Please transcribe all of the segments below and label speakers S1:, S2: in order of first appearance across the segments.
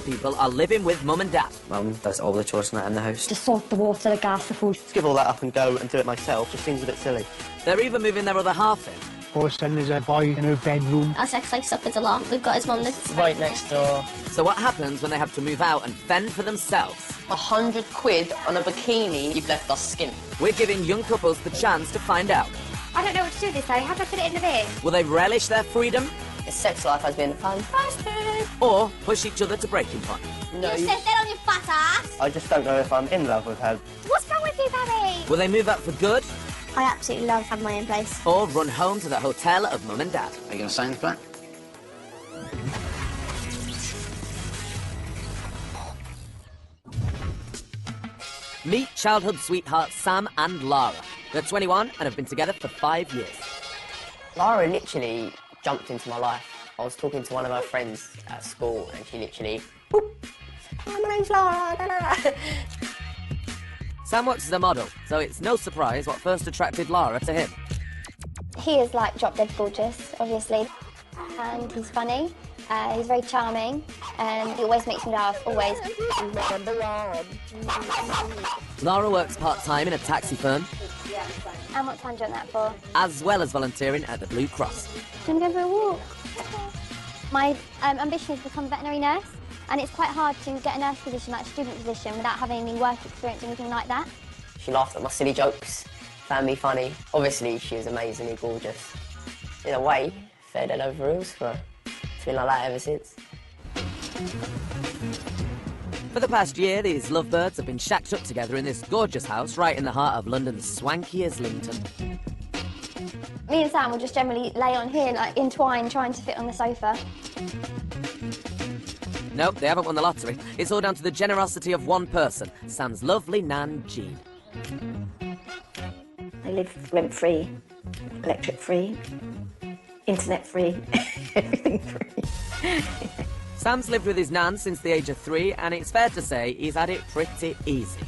S1: people are living with Mum and Dad.
S2: Mum does all the chores and that in the house.
S3: To sort the water, the gas, the food.
S4: To give all that up and go and do it myself just seems a bit silly.
S1: They're even moving their other half in.
S5: Poor son is a boy in her bedroom.
S6: Our sex life suffers a lot. We've got his mum that's
S2: Right next door.
S1: So what happens when they have to move out and fend for themselves?
S2: £100 on a bikini, you've left us skint.
S1: We're giving young couples the chance to find out.
S3: I don't know what to do this day. How do I put it in the bin?
S1: Will they relish their freedom?
S2: His sex life has been fantastic.
S1: Or push each other to breaking point?
S2: No,
S6: You sit there on your fat ass!
S4: I just don't know if I'm in love with her.
S3: What's wrong with you, Babby?
S1: Will they move out for good?
S6: I absolutely love having my own place.
S1: Or run home to the hotel of Mum and Dad?
S2: Are you going to sign the flat?
S1: Meet childhood sweethearts Sam and Lara. They're 21 and have been together for 5 years.
S2: Lara literally jumped into my life. I was talking to one of her friends at school and she literally, boop, "Hi, my name's Lara." Da, da, da.
S1: Sam works as a model, so it's no surprise what first attracted Lara to him.
S6: He is like drop dead gorgeous, obviously. And he's funny, he's very charming, and he always makes me laugh, always.
S1: Lara works part-time in a taxi firm,
S6: And what time do you want that for?
S1: as well as volunteering at the Blue Cross.
S6: Do you want to go for a walk? My ambition is to become a veterinary nurse, and it's quite hard to get a nurse position, like a student position, without having any work experience or anything like that.
S2: She laughed at my silly jokes, found me funny. Obviously, she was amazingly gorgeous. In a way, fair dead over rules for her. It's been like that ever since.
S1: For the past year, these lovebirds have been shacked up together in this gorgeous house right in the heart of London's swanky Islington.
S6: Me and Sam will just generally lay on here, like entwined, trying to fit on the sofa.
S1: Nope, they haven't won the lottery. It's all down to the generosity of one person, Sam's lovely Nan Jean.
S3: They live rent-free, electric-free, internet-free, everything free.
S1: Sam's lived with his Nan since the age of 3, and it's fair to say he's had it pretty easy.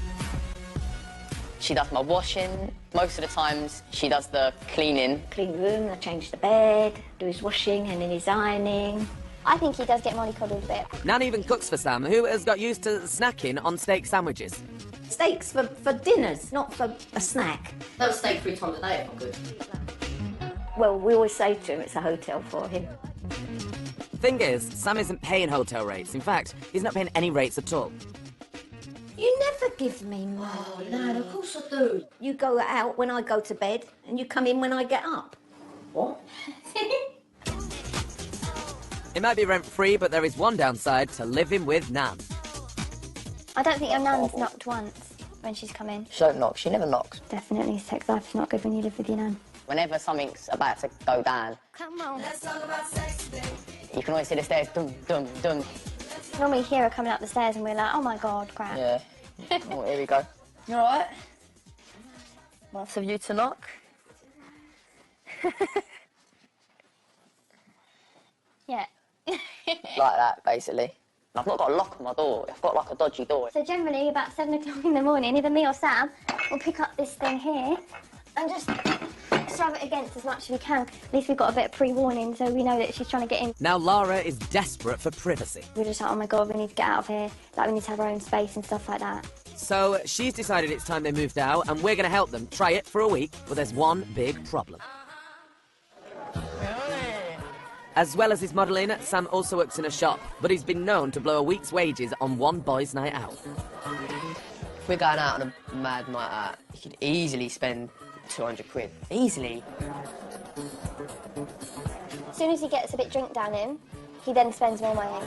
S2: She does my washing. Most of the times, she does the cleaning.
S3: Clean the room, I change the bed, do his washing and then his ironing.
S6: I think he does get mollycoddled a bit.
S1: Nan even cooks for Sam, who has got used to snacking on steak sandwiches.
S3: Steaks for dinners, not for a snack.
S2: That was steak 3 times a day if I could.
S3: Well, we always say to him it's a hotel for him.
S1: Thing is, Sam isn't paying hotel rates. In fact, he's not paying any rates at all.
S3: You never give me money.
S7: Oh, Nan, of course I do.
S3: You go out when I go to bed and you come in when I get up.
S7: What?
S1: It might be rent-free, but there is one downside to living with Nan.
S6: I don't think your nan's knocked once when she's come in.
S2: She don't knock. She never knocks.
S6: Definitely, sex life's not good when you live with your nan.
S2: Whenever something's about to go down,
S6: Come on.
S2: you can always see the stairs, dum, dum, dum.
S6: Normally hear her coming up the stairs and we're like, oh my God, crap.
S2: Yeah. Oh, here we go. You all right? Nice of you to knock.
S6: Yeah.
S2: Like that, basically. I've not got a lock on my door. I've got like a dodgy door.
S6: So generally about 7 o'clock in the morning, either me or Sam will pick up this thing here and just shove it against as much as we can. At least we've got a bit of pre-warning so we know that she's trying to get in.
S1: Now Lara is desperate for privacy.
S6: We're just like, oh my God, we need to get out of here. Like, we need to have our own space and stuff like that.
S1: So she's decided it's time they moved out, and we're going to help them try it for a week, but there's one big problem. As well as his modelling, Sam also works in a shop, but he's been known to blow a week's wages on one boy's night out.
S2: If we're going out on a mad night out, you could easily spend 200 quid. Easily.
S6: As soon as he gets a bit drink down him, he then spends more money.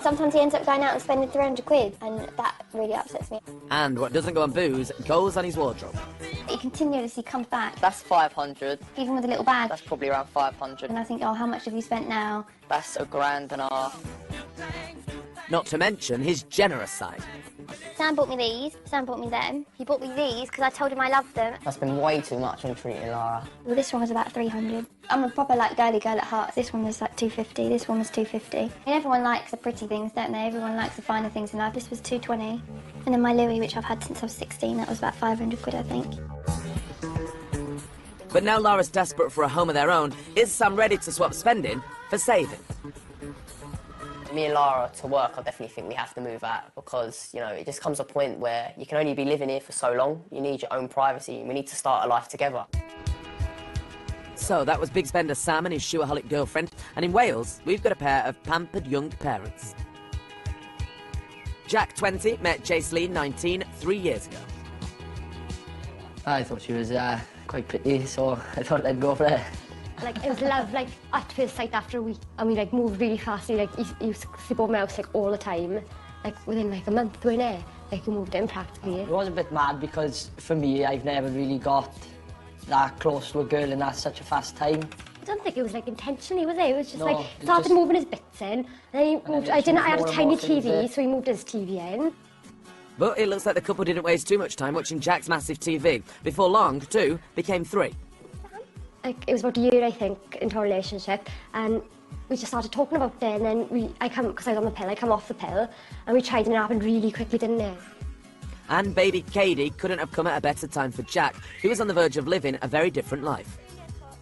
S6: Sometimes he ends up going out and spending 300 quid, and that really upsets me.
S1: And what doesn't go on booze goes on his wardrobe.
S6: He continuously comes back,
S2: That's 500.
S6: even with a little bag.
S2: That's probably around 500.
S6: And I think, oh, how much have you spent now?
S2: That's a grand and a half.
S1: Not to mention his generous side.
S6: Sam bought me these, Sam bought me them. He bought me these because I told him I loved them.
S2: That's been way too much on treating Lara.
S6: Well, this one was about 300. I'm a proper, like, girly girl at heart. This one was, like, 250. This one was 250. And everyone likes the pretty things, don't they? Everyone likes the finer things in life. This was 220. And then my Louis, which I've had since I was 16, that was about 500 quid, I think.
S1: But now Lara's desperate for a home of their own, is Sam ready to swap spending for saving?
S2: Me and Lara, to work, I definitely think we have to move out because, you know, it just comes a point where you can only be living here for so long. You need your own privacy and we need to start a life together.
S1: So that was big spender Sam and his shoeaholic girlfriend. And in Wales, we've got a pair of pampered young parents. Jack, 20, met Jaisley, 19, 3 years ago.
S8: I thought she was quite pretty, so I thought I'd go for her.
S9: Like, it was love, like, at first sight after a week. And we, like, moved really fast. Like, he used to sleep over my house, like, all the time. Like, within, like, a month, we're in there. Like, we moved in practically.
S8: It was a bit mad because, for me, I've never really got that close to a girl in that such a fast time.
S9: I don't think it was, like, intentionally, was it? It was just,
S8: No,
S9: like, started moving his bits in. And then he moved, I had a tiny TV, so he moved his TV in.
S1: But it looks like the couple didn't waste too much time watching Jack's massive TV. Before long, 2 became 3.
S9: Like, it was about a year, I think, into our relationship, and we just started talking about it, and then because I was on the pill, I come off the pill, and we tried, and it happened really quickly, didn't it?
S1: And baby Katie couldn't have come at a better time for Jack, who was on the verge of living a very different life.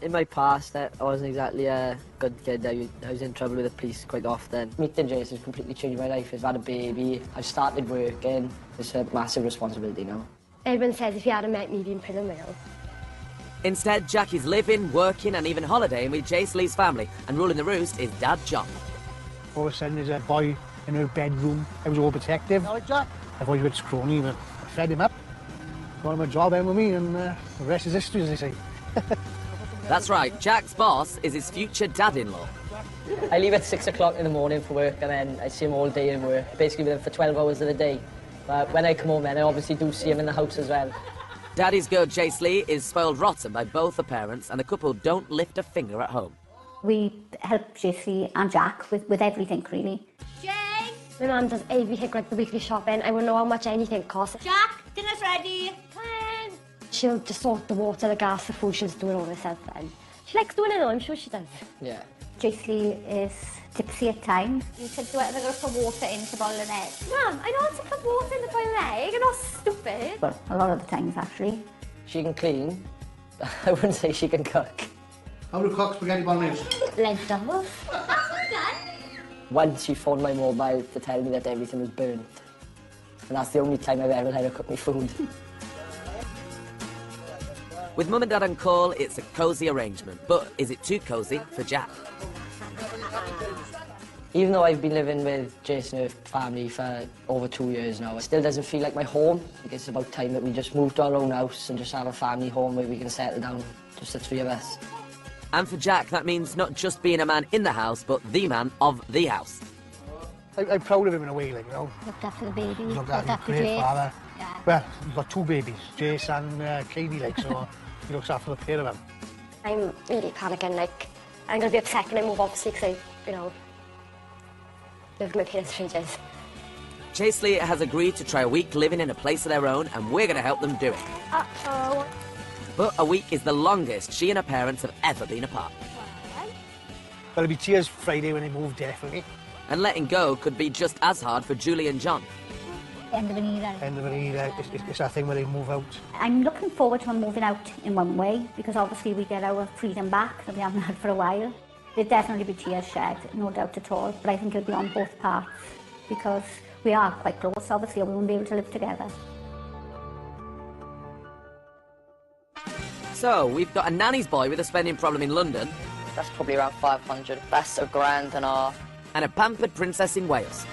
S8: In my past, I wasn't exactly a good kid. I was in trouble with the police quite often. Meeting Jason has completely changed my life. I've had a baby, I've started working. It's a massive responsibility now.
S9: Everyone says if you hadn't met me, you'd be in prison now.
S1: Instead, Jack is living, working and even holidaying with Jaisley's family, and ruling the roost is Dad John.
S5: All of a sudden there's a boy in her bedroom. I was overprotective. Jack. I thought he was a bit scrawny, but I fed him up. Got him a job in with me, and the rest is history, as they say.
S1: That's right, Jack's boss is his future dad-in-law.
S8: I leave at 6 o'clock in the morning for work, and then I see him all day in work, basically with him for 12 hours of the day. But when I come home, then I obviously do see him in the house as well.
S1: Daddy's girl Jaisley is spoiled rotten by both the parents, and the couple don't lift a finger at home.
S3: We help Jaisley and Jack with everything, really.
S9: Jay! My mum does everything, like the weekly shopping. I won't know how much anything costs.
S7: Jack, dinner's ready.
S9: Come in. She'll just sort the water, the gas, the food. She'll just do it all herself then. She likes doing it though, I'm sure she does.
S8: Yeah.
S3: Jaisley is tipsy at times.
S6: You said, do I ever go to put water in to boil an egg?
S9: Mum, I know how to put water in the boil an egg. I'm not stupid.
S3: Well, a lot of the times, actually.
S8: She can clean. I wouldn't say she can cook.
S5: How do you cook spaghetti bolognese?
S9: Lentils.
S8: Once she phoned my mobile to tell me that everything was burnt. And that's the only time I've ever let her cook me food.
S1: With Mum and Dad on call, it's a cosy arrangement. But is it too cosy for Jack?
S8: Even though I've been living with Jason and her family for over 2 years now, it still doesn't feel like my home. I think it's about time that we just move to our own house and just have a family home where we can settle down, just the 3 of us.
S1: And for Jack, that means not just being a man in the house, but the man of the house.
S5: I'm proud of him in a way, like, you know.
S6: Looked after the baby.
S5: Looked after his great father.
S6: Yeah.
S5: Well, he's got 2 babies, Jace and Katie, like, so he looks after the pair of them.
S9: I'm really panicking, like, I'm going to be upset when I move, obviously, because I, you know, lived with my parents for ages.
S1: Jaisley has agreed to try a week living in a place of their own, and we're going to help them do it.
S9: Uh-oh.
S1: But a week is the longest she and her parents have ever been apart.
S5: Well, it'll be tears Friday when they move, definitely.
S1: And letting go could be just as hard for Julie and John.
S3: End of an era.
S5: End of an era, it's that thing where they move out.
S3: I'm looking forward to them moving out in one way, because obviously we get our freedom back that we haven't had for a while. There'll definitely be tears shed, no doubt at all, but I think it'll be on both parts, because we are quite close, obviously, or we won't be able to live together.
S1: So, we've got a nanny's boy with a spending problem in London.
S2: That's probably around 500. That's £1,500.
S1: And a pampered princess in Wales.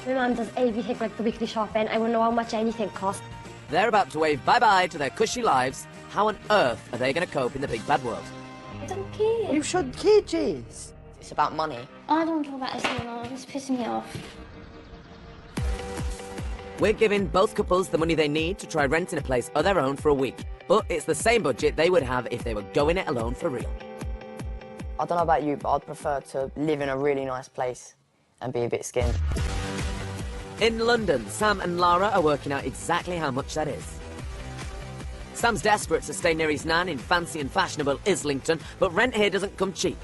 S9: My mum does everything, like the weekly shopping. I won't know how much anything costs.
S1: They're about to wave bye-bye to their cushy lives. How on earth are they going to cope in the big bad world?
S9: I don't care.
S8: You should care, Jace.
S2: It's about money.
S6: I don't want to talk about this anymore. It's pissing me off.
S1: We're giving both couples the money they need to try renting a place of their own for a week. But it's the same budget they would have if they were going it alone for real.
S2: I don't know about you, but I'd prefer to live in a really nice place and be a bit skinned.
S1: In London, Sam and Lara are working out exactly how much that is. Sam's desperate to stay near his nan in fancy and fashionable Islington, but rent here doesn't come cheap.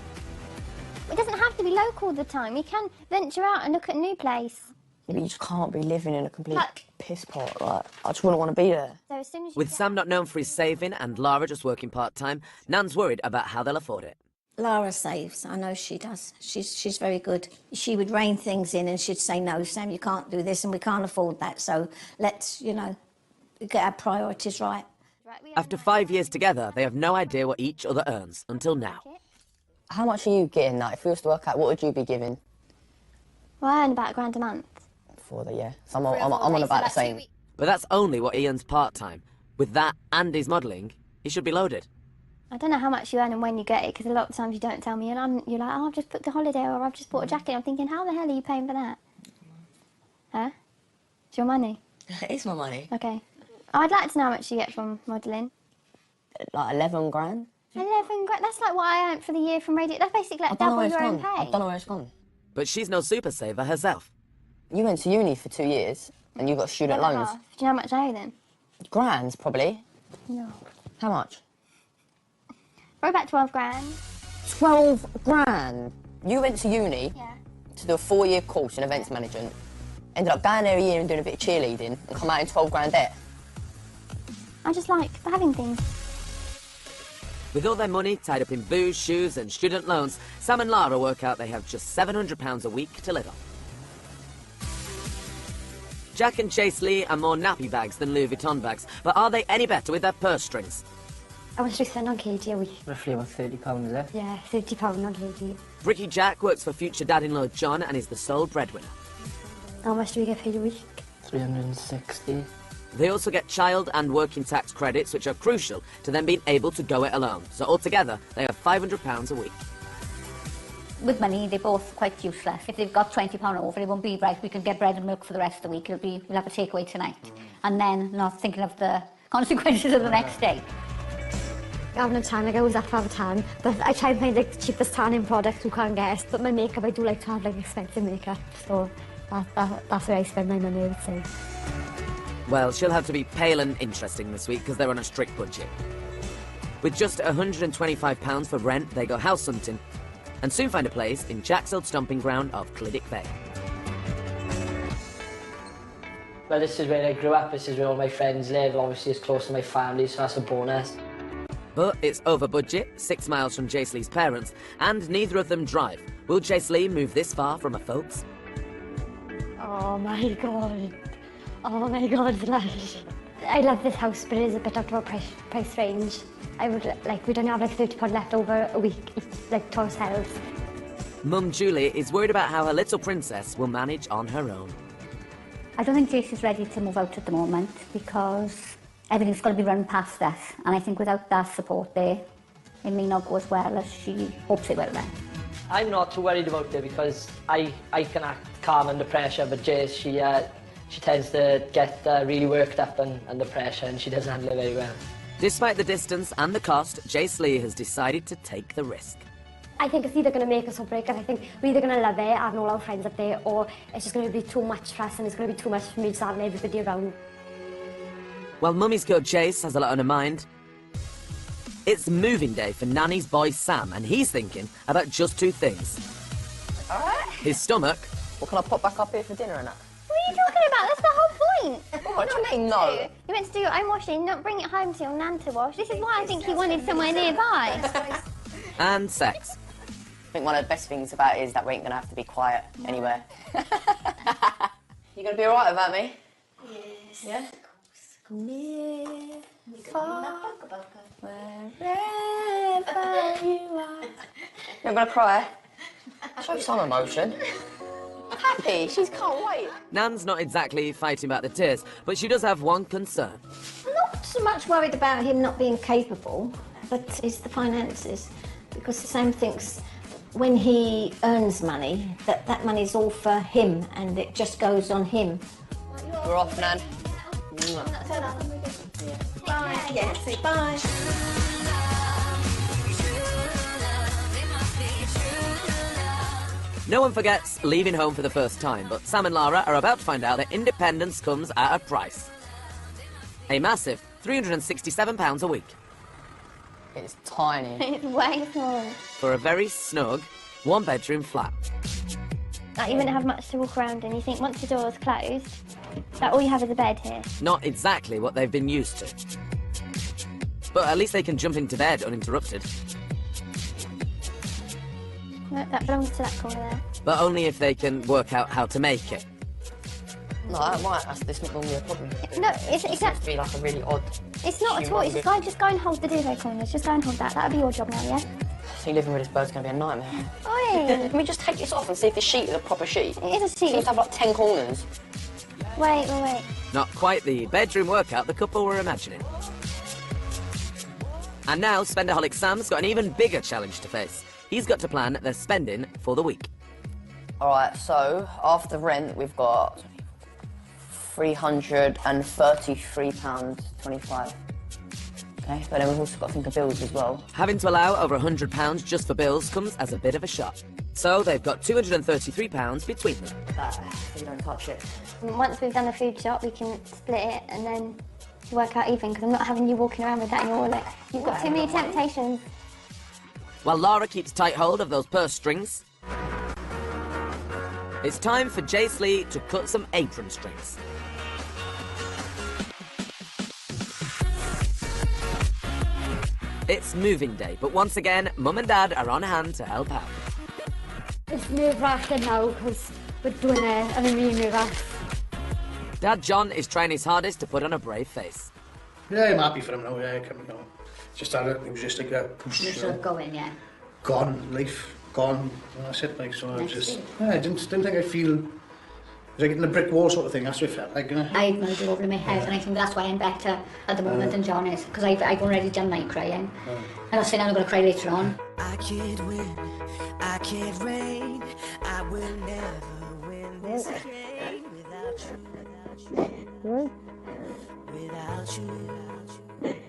S6: It doesn't have to be local all the time. You can venture out and look at a new place.
S2: Yeah, but you just can't be living in a complete
S6: Look.
S2: piss pot. Like, I just wouldn't want to be there.
S6: So as soon as you
S1: With
S6: get-
S1: Sam not known for his saving and Lara just working part-time, Nan's worried about how they'll afford it.
S7: Lara saves. I know she does. She's very good. She would rein things in and she'd say, no, Sam, you can't do this and we can't afford that. So let's, you know, get our priorities right.
S1: After 5 years together, they have no idea what each other earns until now.
S2: How much are you getting? Like, if we was to work out, what would you be giving?
S6: Well, I earn about £1 a month.
S2: For the year. So I'm on about the same.
S1: But that's only what he earns part-time. With that and his modelling, he should be loaded.
S6: I don't know how much you earn and when you get it, because a lot of times you don't tell me, and you're like, oh, I've just booked a holiday or I've just bought a jacket. I'm thinking, how the hell are you paying for that? Huh? It's your money?
S2: It is my money.
S6: Okay. I'd like to know how much you get from modelling.
S2: Like 11 grand.
S6: 11 grand? That's like what I earned for the year from radio. That's basically like double your own pay.
S2: I don't know where it's gone.
S1: But she's no super saver herself.
S2: You went to uni for 2 years and you got student loans.
S6: Do you know how much I owe then?
S2: Grands, probably.
S6: No.
S2: How much?
S6: Probably about 12 grand.
S2: 12 grand? You went to uni
S6: Yeah.
S2: to do a 4-year course in events management, ended up going there a year and doing a bit of cheerleading and come out in 12 grand debt.
S6: I just like having things.
S1: With all their money tied up in booze, shoes and student loans, Sam and Lara work out they have just £700 a week to live on. Jack and Chase Lee are more nappy bags than Louis Vuitton bags, but are they any better with their purse strings?
S9: I was spend on KG a week.
S8: Roughly about £30, is it?
S9: Yeah, £30 on KG.
S1: Ricky Jack works for future dad-in-law John and is the sole breadwinner.
S9: How much do we get paid a week?
S8: 360.
S1: They also get child and working tax credits, which are crucial to them being able to go it alone. So altogether, they have £500 a week.
S3: With money, they're both quite useless. If they've got £20 over, it won't be right. We can get bread and milk for the rest of the week. We'll have a takeaway tonight. And then not thinking of the consequences of the next day.
S9: I haven't had time, like I always have to have a tan, but I try and find like the cheapest tanning product you can get. But my makeup, I do like to have like expensive makeup, so that's where I spend my money, I would say.
S1: Well, she'll have to be pale and interesting this week because they're on a strict budget. With just £125 for rent, they go house hunting and soon find a place in Jack's old stomping ground of Clyddick Bay.
S8: Well, this is where I grew up, this is where all my friends live, obviously it's close to my family, so that's a bonus.
S1: But it's over budget, 6 miles from Jace Lee's parents, and neither of them drive. Will Jace Lee move this far from her folks?
S9: Oh my god. Oh my god, Slash. I love this house, but it is a bit out of our price range. I would, like, we don't have like £30 left over a week, like, to ourselves.
S1: Mum Julie is worried about how her little princess will manage on her own.
S3: I don't think Jace is ready to move out at the moment because everything's got to be run past us. And I think without that support there, it may not go as well as she hopes it will then.
S8: I'm not too worried about it because I can act calm under pressure, but Jace, she tends to get really worked up under pressure and she doesn't handle it very well.
S1: Despite the distance and the cost, Jace Lee has decided to take the risk.
S9: I think it's either going to make us or break us. I think we're either going to love it, having all our friends up there, or it's just going to be too much for us and it's going to be too much for me just having everybody around.
S1: While Mummy's girl Jace has a lot on her mind, it's moving day for Nanny's boy Sam, and he's thinking about just 2 things.
S2: Alright.
S1: His stomach.
S2: Well, can I pop back up here for dinner and that?
S6: What are you talking about? That's the whole point.
S2: What do you mean, no?
S6: You meant to do your own washing, not bring it home to your nan to wash. This is why I think he wanted somewhere nearby.
S1: And sex.
S2: I think one of the best things about it is that we ain't going to have to be quiet anywhere. You going to be alright about me?
S7: Yes.
S2: Yeah?
S7: Near, far, wherever you are.
S2: You're going to cry? Show some emotion. Happy, she can't wait.
S1: Nan's not exactly fighting about the tears, but she does have one concern.
S7: I'm not so much worried about him not being capable, but it's the finances. Because Sam thinks when he earns money, that money's all for him and it just goes on him.
S2: We're off, Nan.
S7: Bye. Yeah, say bye.
S1: No one forgets leaving home for the first time, but Sam and Lara are about to find out that independence comes at a price. A massive £367 a week.
S2: It's tiny.
S6: It's way small.
S1: For a very snug, 1-bedroom flat.
S6: Like, you wouldn't have much to walk around in. You think once the door's closed, that all you have is a bed here.
S1: Not exactly what they've been used to. But at least they can jump into bed uninterrupted.
S6: No, that belongs to that corner there.
S1: But only if they can work out how to make it.
S2: No, that might. That's not normally a problem.
S6: No, it's
S2: It seems to be like a really odd.
S6: It's not at all. It's just go and hold the duvet corners. Just go and hold that. That'll be your job now, yeah?
S2: See, living with this bird's going to be a nightmare.
S6: Oi!
S2: Can we just take this off and see if this sheet is a proper sheet?
S6: It is a
S2: It seems
S6: sheet.
S2: to have like 10 corners.
S6: Wait.
S1: Not quite the bedroom workout the couple were imagining. And now, spendaholic Sam's got an even bigger challenge to face. He's got to plan their spending for the week.
S2: All right, so after rent, we've got £333.25. Okay, but then we've also got to think of bills as well.
S1: Having to allow over £100 just for bills comes as a bit of a shock. So they've got £233 between them.
S2: You don't touch it.
S6: Once we've done the food shop, we can split it and then work out even, because I'm not having you walking around with that in your wallet. You've got too many temptations.
S1: While Laura keeps tight hold of those purse strings, it's time for Jace Lee to cut some apron strings. It's moving day, but once again, Mum and Dad are on hand to help out.
S9: It's nerve-wracking now because we're doing it and I'm really nervous.
S1: Dad John is trying his hardest to put on a brave face.
S5: Yeah, I'm happy for him now, yeah, coming down. Just had it was just like a push.
S3: You're sort of going, yeah.
S5: Gone, life, gone. And that's it, like, so I just, I didn't think I'd feel, it was like hitting a brick wall sort of thing, that's what it felt like, you know.
S3: I've moved it over in my head, and I think that's why I'm better at the moment than John is, because I've already done my crying. I'm not saying I'm going to cry later on.
S10: I can't win, I can't reign, I will never win this game without you, without you.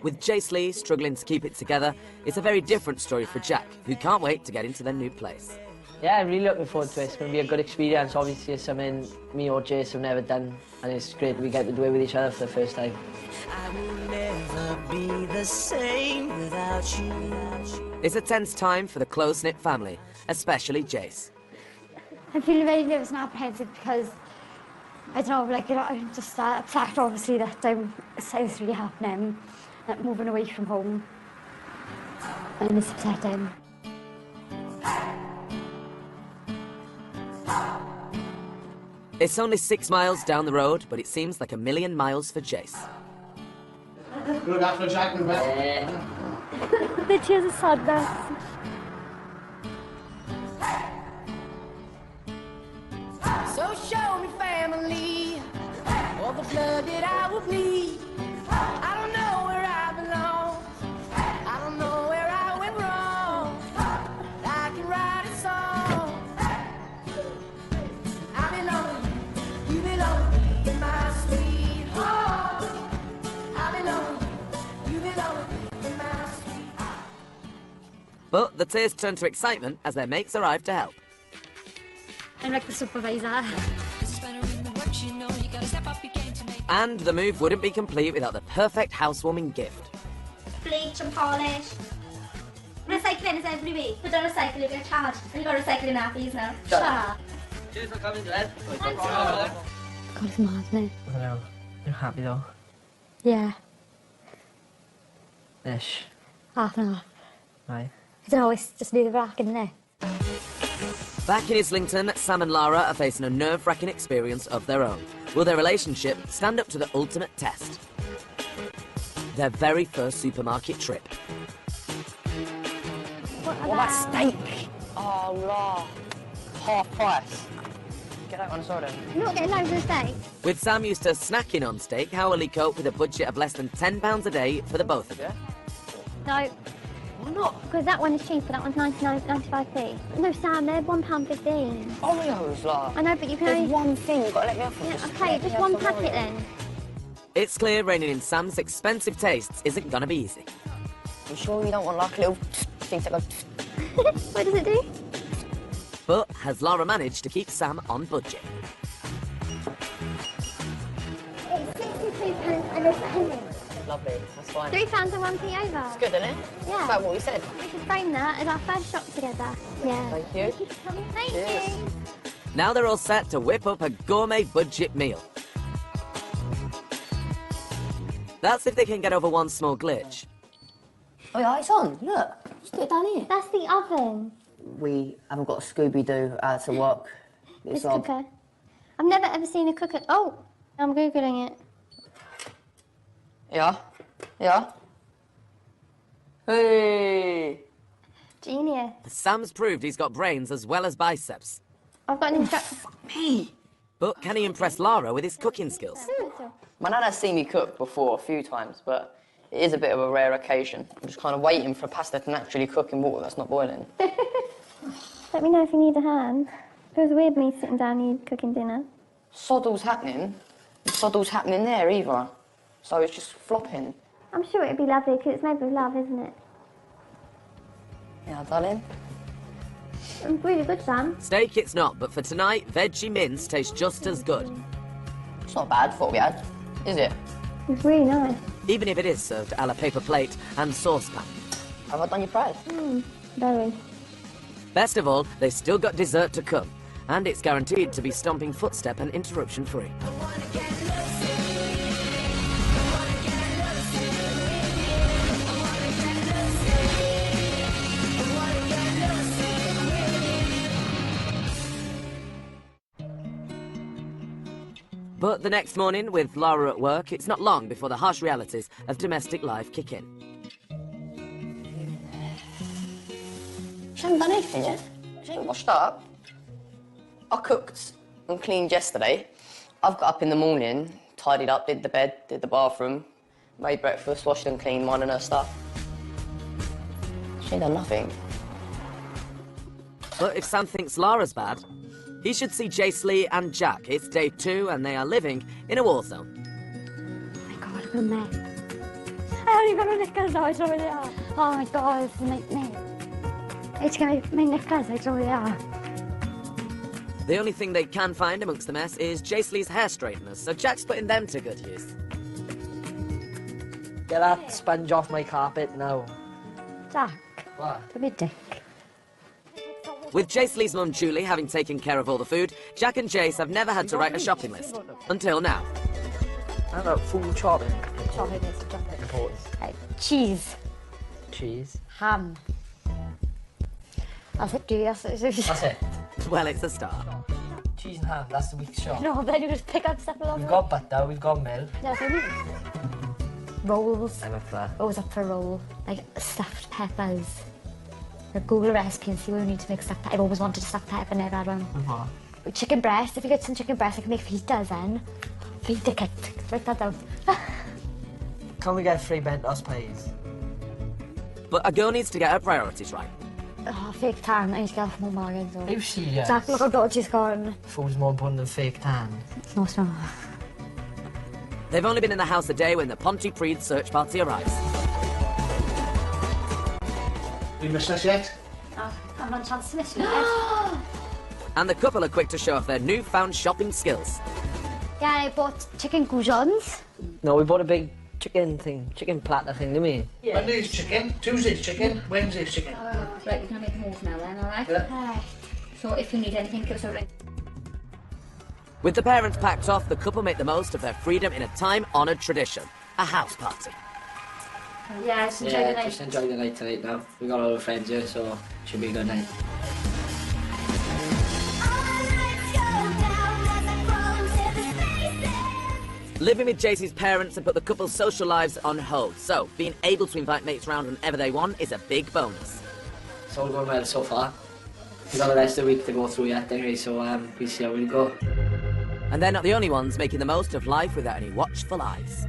S1: With Jace Lee struggling to keep it together, it's a very different story for Jack, who can't wait to get into their new place.
S8: Yeah, I'm really looking forward to it. It's going to be a good experience. Obviously, it's something me or Jace have never done, and it's great we get to do it with each other for the first time.
S10: I will never be the same without you.
S1: It's a tense time for the close-knit family, especially Jace.
S9: I'm feeling very nervous and apprehensive because, I don't know, like, you know, I'm just upset, obviously, that it's really happening, that moving away from home, and it's upsetting.
S1: It's only 6 miles down the road, but it seems like a million miles for Jace.
S5: Look after Jack and Beth.
S9: The tears of sadness.
S10: So show me family, all the blood that I will bleed. I don't know where I belong, I don't know where I went wrong. I can write a song. I belong, you belong in my sweet home. I belong, you belong in my sweet home.
S1: But the tears turn to excitement as their mates arrive to help.
S9: I'm like the supervisor.
S1: And the move wouldn't be complete without the perfect housewarming gift.
S6: Bleach and polish. Recycling is every week. We don't recycle, you get charged. And you've got recycling nappies now. Shut
S8: Cheers for coming, Dad.
S6: Thanks,
S9: God, it's mad, isn't it?
S8: I know. You're happy though?
S9: Yeah,
S8: Ish.
S9: half and half.
S8: Right.
S9: I don't know, it's just nerve-wracking, isn't it?
S1: Back in Islington, Sam and Lara are facing a nerve-wracking experience of their own. Will their relationship stand up to the ultimate test? Their very first supermarket trip.
S2: What about steak? Oh, no. Half price. Get that one sorted.
S6: You're not getting loads of steak.
S1: With Sam used to snacking on steak, how will he cope with a budget of less than £10 a day for the both of them?
S6: No.
S2: Why not?
S6: Because that one is cheaper, that one's 95p. No, Sam, they're £1.15.
S2: Oreos, like.
S6: I know, but you can
S2: There's
S6: only...
S2: one thing you've got to let me off.
S6: Yeah, okay, just one packet then.
S1: It's clear reining in Sam's expensive tastes isn't gonna be easy.
S2: You sure you don't want like a little thing to go...
S6: What does it do?
S1: But has Lara managed to keep Sam on budget?
S6: It's £62 and a penny.
S2: Lovely, that's fine.
S6: £3 and 1p over.
S2: It's good, isn't it?
S6: Yeah.
S2: It's about what we said.
S6: We should frame that as our first shop together. Yeah.
S2: Thank you.
S6: Thank
S2: Cheers.
S6: you.
S1: Now they're all set to whip up a gourmet budget meal. That's if they can get over one small glitch.
S2: Oh yeah, it's on. Look. Just do it down here.
S6: That's the oven.
S2: we haven't got a Scooby-Doo to work.
S6: This cooker. I've never ever seen a cooker. Oh, I'm Googling it.
S2: Yeah? Yeah? Hey!
S6: Genius.
S1: Sam's proved he's got brains as well as biceps.
S6: I've got an instruction.
S2: Me!
S1: But can he impress Lara with his cooking skills?
S2: My nan has seen me cook before a few times, but it is a bit of a rare occasion. I'm just kind of waiting for pasta to naturally cook in water that's not boiling.
S6: Let me know if you need a hand. It was weird me sitting down and you cooking dinner.
S2: Soddle's happening. Soddle's happening there either. So it's just flopping.
S6: I'm sure it'd be lovely because it's made with love, isn't it?
S2: Yeah, darling.
S6: It's really good, Sam.
S1: Steak it's not, but for tonight, veggie mince tastes just as good.
S2: It's not bad for what we had, is it?
S6: It's really nice.
S1: Even if it is served a la paper plate and saucepan.
S2: Have I done your prayers?
S6: Very.
S1: Best of all, they've still got dessert to come. And it's guaranteed to be stomping footstep and interruption free. But the next morning, with Lara at work, it's not long before the harsh realities of domestic life kick in.
S2: She hasn't done anything yet. She ain't washed up. I cooked and cleaned yesterday. I've got up in the morning, tidied up, did the bed, did the bathroom, made breakfast, washed and cleaned mine and her stuff. She ain't done nothing.
S1: But if Sam thinks Lara's bad, he should see Jace Lee and Jack. It's day 2 and they are living in a war zone.
S9: Oh my god, look at me. I haven't even got my knickers now, I don't know where they are. Oh my god, it's a nightmare. I just get my knickers, I don't know where they are.
S1: The only thing they can find amongst the mess is Jace Lee's hair straighteners, so Jack's putting them to good use.
S8: Get that sponge off my carpet now.
S9: Jack.
S8: What?
S9: Don't be a dick.
S1: With Jace Lee's mum Julie having taken care of all the food, Jack and Jace have never had to write a shopping list. Until now.
S8: How about food shopping?
S9: Shopping is shopping.
S8: Important.
S9: Cheese.
S8: Cheese.
S9: Ham. That's it, dude. That's
S8: it.
S1: Well, it's a start.
S8: Cheese and ham, that's the week's shop.
S9: No, then you just pick up stuff along.
S8: We've got butter, we've got milk.
S9: Yeah, that's what I mean. Rolls.
S8: I'm up for that.
S9: Always up for a roll. Like stuffed peppers. Like Google a recipe and see what we need to make stuffed pepper. I've always wanted a stuffed pepper, never had one.
S8: What?
S9: Chicken breast. If you get some chicken breast, I can make fajitas then. Fajita kit. Write that down.
S8: Can we get 3 Bentos pies?
S1: But a girl needs to get her priorities right.
S9: Oh, fake tan. I need to get off more Morgan. So.
S8: Are you serious?
S9: Jack, look how dodgy it's gone.
S8: Food's more important than fake tan.
S9: No, it's not.
S1: They've only been in the house a day when the Pontypridd search party arrives.
S5: You missed us yet?
S9: Oh, I'm not chance to miss you yet.
S1: And the couple are quick to show off their newfound shopping skills.
S9: Yeah, I bought chicken goujons.
S8: No, we bought a big chicken platter thing, didn't we?
S5: Yeah. Monday's chicken, Tuesday's chicken, Wednesday's chicken.
S3: Right, we're going to make a move now then, alright?
S8: Yeah.
S3: So if you need anything, give us a ring.
S1: With the parents packed off, the couple make the most of their freedom in a time-honoured tradition, a house party.
S3: Yeah, just enjoy the night.
S8: Just enjoy the night tonight now. We got all our friends here, so it should be a good night.
S1: Living with Jaycee's parents have put the couple's social lives on hold, so being able to invite mates round whenever they want is a big bonus.
S8: It's all going well so far. We've got the rest of the week to go through yet anyway, so we'll see how we go.
S1: And they're not the only ones making the most of life without any watchful eyes.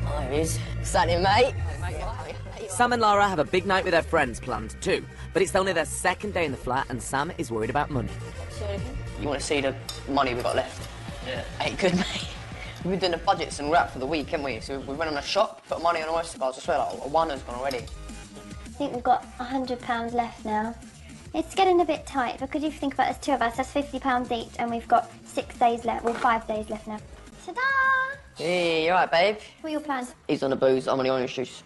S2: Oh, there he is. Exciting, mate.
S1: Sam and Lara have a big night with their friends planned too, but it's only their second day in the flat and Sam is worried about money.
S2: You want to see the money we've got left? Yeah. Ain't good, mate. We've been doing the budgets and wrap for the week, haven't we? So we went on a shop, put money on oyster bars. I swear, like, a one has gone already.
S6: I think we've got £100 left now. It's getting a bit tight because if you think about it, there's 2 of us, that's £50 each, and we've got 6 days left, well 5 days left now. Ta-da!
S2: Hey, you alright, babe?
S6: What are your plans?
S2: He's on the booze, I'm on the orange juice.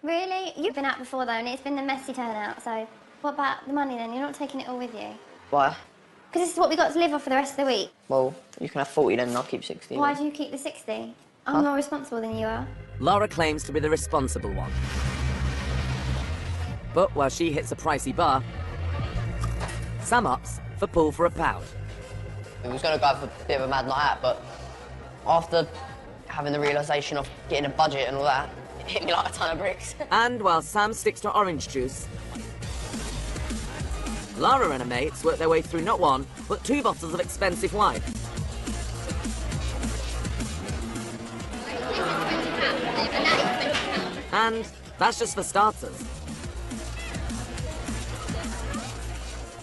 S6: Really? You've been out before though, and it's been the messy turnout, so what about the money then? You're not taking it all with you?
S2: Why?
S6: Because this is what we got to live off for the rest of the week.
S2: Well, you can have 40 then and I'll keep 60.
S6: Why do you keep the 60? I'm more responsible than you are.
S1: Lara claims to be the responsible one. But while she hits a pricey bar, Sam opts for pool for £1.
S2: We was going to go for a bit of a mad night out, but after having the realisation of getting a budget and all that, it hit me like a ton of bricks.
S1: And while Sam sticks to orange juice, Lara and her mates work their way through not one, but 2 bottles of expensive wine. And that's just for starters.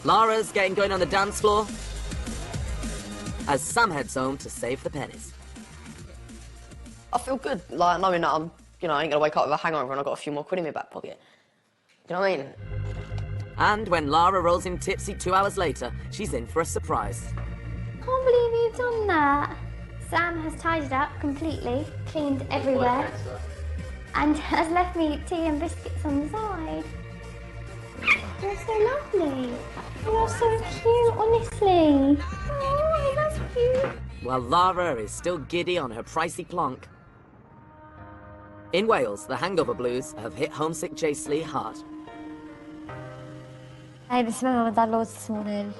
S1: Lara's getting going on the dance floor as Sam heads home to save the pennies.
S2: I feel good, like, knowing that I'm, you know, I ain't gonna wake up with a hangover and I've got a few more quid in my back pocket. You know what I mean?
S1: And when Lara rolls in tipsy 2 hours later, she's in for a surprise.
S6: Can't believe you've done that. Sam has tidied up completely, cleaned everywhere, and has left me tea and biscuits on the side. You're so lovely. You're so cute, honestly. Oh, that's cute.
S1: While Lara is still giddy on her pricey plonk. In Wales, the hangover blues have hit homesick Jaisley hard.
S9: I missed my mum and dad loads this morning.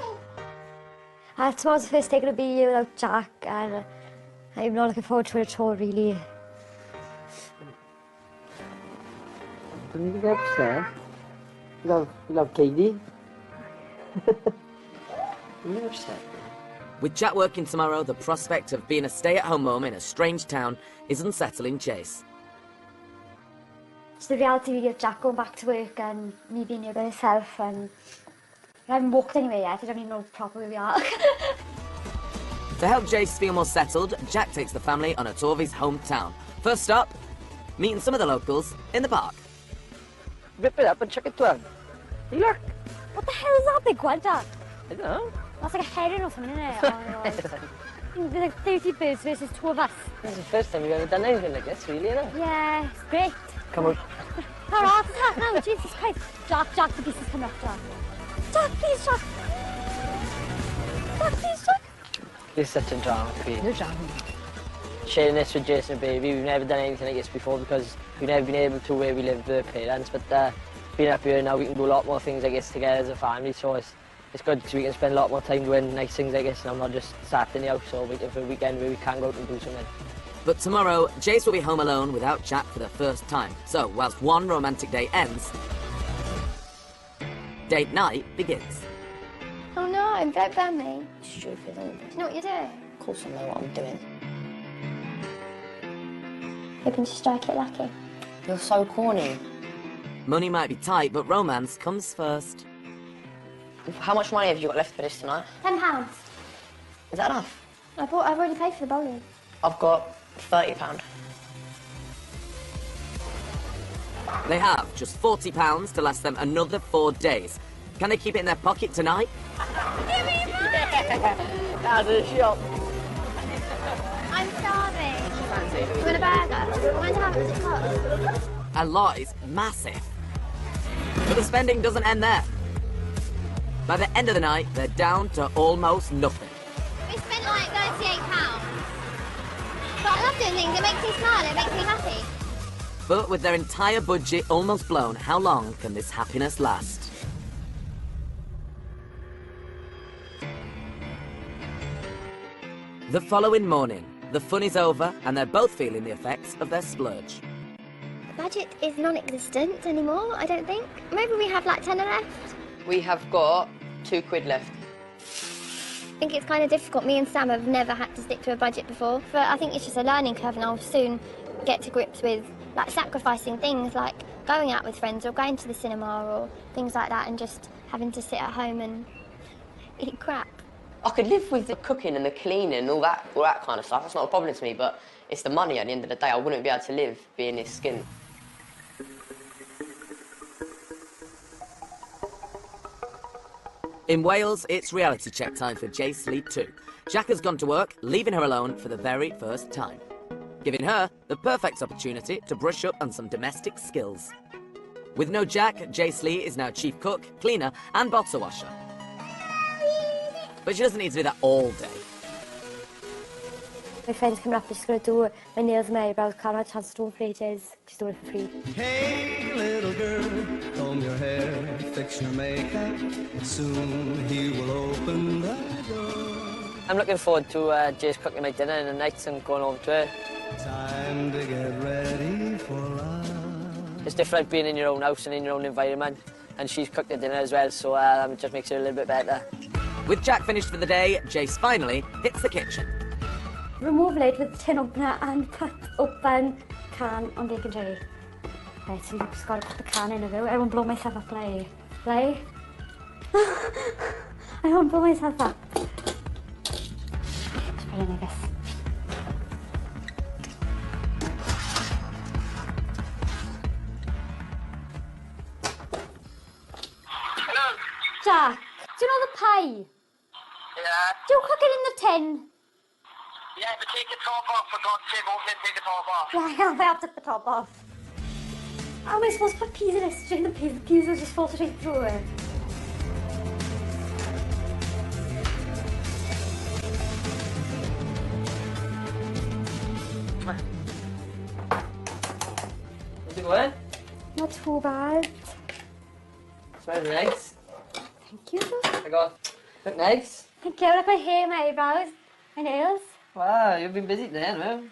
S9: Tomorrow's the first day going to be here without Jack, and I'm not looking forward to it at all, really.
S8: Don't you get upset? You love Katie. You're upset.
S1: With Jack working tomorrow, the prospect of being a stay-at-home mum in a strange town is unsettling Chase.
S9: It's the reality of Jack going back to work and me being here by myself, and I haven't walked anywhere yet. I don't even know properly where we are.
S1: To help Jace feel more settled, Jack takes the family on a tour of his hometown. First stop, meeting some of the locals in the park.
S8: Rip it up and chuck it to him. Look!
S9: What the hell is that big one, Jack?
S8: I don't know.
S9: That's like a heron or something, isn't it? Oh my God. There's like 30 birds versus 2 of us.
S8: This is the first time we've ever done anything like this, really, isn't it?
S9: Yeah, it's great.
S8: Come on.
S9: How hard is that now? Jesus Christ. Jack, the pieces coming up, Jack. Jack, please, Jack. Jack, please, Jack.
S8: This is such a drama queen.
S9: No drama.
S8: Sharing this with Jason and Baby, we've never done anything like this before because we've never been able to where we live with our parents, but being up here now we can do a lot more things like this together as a family, so it's good because we can spend a lot more time doing nice things like this and I'm not just sat in the house or waiting for a weekend where we can go out and do something.
S1: But tomorrow, Jace will be home alone without Jack for the first time. So, whilst one romantic day ends, date night begins.
S6: Oh no, don't ban me.
S2: Stupid, isn't it?
S6: Do you know what you're doing?
S2: Of course I know what I'm doing.
S6: Hoping to strike it lucky.
S2: You're so corny.
S1: Money might be tight, but romance comes first.
S2: How much money have you got left for this tonight?
S6: £10.
S2: Is that enough?
S6: I've already paid for the bowling.
S2: I've got £30.
S1: They have just £40 to last them another 4 days. Can they keep it in their pocket tonight?
S6: Give me money!
S2: Yeah, that's a shot.
S6: I'm starving. You want a burger? I want to have it as a cost.
S1: A lot is massive. But the spending doesn't end there. By the end of the night, they're down to almost nothing.
S6: We spent like £38. But I love doing things. It makes me smile. It makes me happy.
S1: But with their entire budget almost blown, how long can this happiness last? The following morning, the fun is over and they're both feeling the effects of their splurge.
S6: The budget is non-existent anymore, I don't think. Maybe we have like 10 left.
S2: We have got £2 left.
S6: I think it's kind of difficult. Me and Sam have never had to stick to a budget before. But I think it's just a learning curve and I'll soon get to grips with like sacrificing things like going out with friends or going to the cinema or things like that and just having to sit at home and eat crap.
S2: I could live with the cooking and the cleaning and all that kind of stuff. That's not a problem to me, but it's the money at the end of the day. I wouldn't be able to live being this skint.
S1: In Wales, it's reality check time for Jaisley too. Jack has gone to work, leaving her alone for the very first time, giving her the perfect opportunity to brush up on some domestic skills. With no Jack, Jaisley is now chief cook, cleaner and bottle washer. But she doesn't need to do that all day.
S9: My friend's coming up, just going to do my nails and my eyebrows. Can't have a chance to do them for ages. Just doing it for free.
S10: Hey, little girl, comb your hair, fix your makeup. Soon he will open the door.
S8: I'm looking forward to just cooking my dinner in the nights and going home to her.
S10: Time to get ready for love.
S8: It's different being in your own house and in your own environment, and she's cooked the dinner as well, so it just makes it a little bit better.
S1: With Jack finished for the day, Jace finally hits the kitchen.
S9: Remove lid with tin opener and put open can on bacon tray. Right, so you've just got to put the can in a bit. I won't blow myself up, play. I won't blow myself up. Just put in like this. Jack, do you know the pie?
S11: Yeah.
S9: Do you cook it in the tin?
S11: Yeah, but take the top off, for God's sake, okay, take the top off.
S9: Yeah, I have to take the top off. How am I supposed to put peas in it? String the peas will just fall straight through it.
S8: How's it going?
S9: Not too bad.
S8: Smells nice.
S9: Thank you.
S8: I got, look nice.
S9: Thank you. Look my hair, my eyebrows, my nails.
S8: Wow, you've been busy today, no?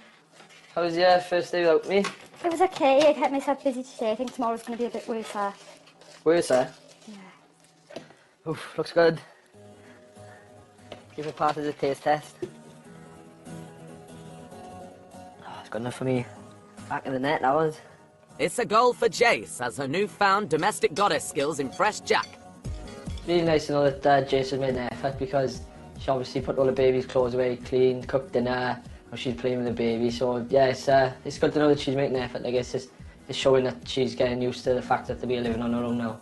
S8: How was your first day without me?
S9: It was okay. I kept myself busy today. I think tomorrow's going to be a bit worse.
S8: Worse, eh?
S9: Yeah.
S8: Oof, looks good. Give it part of the taste test. Oh, it's good enough for me. Back in the net, that was.
S1: It's a goal for Jace as her newfound domestic goddess skills impress Jack.
S8: Really nice to know that Jason made an effort, because she obviously put all the baby's clothes away, cleaned, cooked dinner, and she's playing with the baby. So yeah, it's good to know that she's making an effort. I guess it's showing that she's getting used to the fact that they're living on her own now.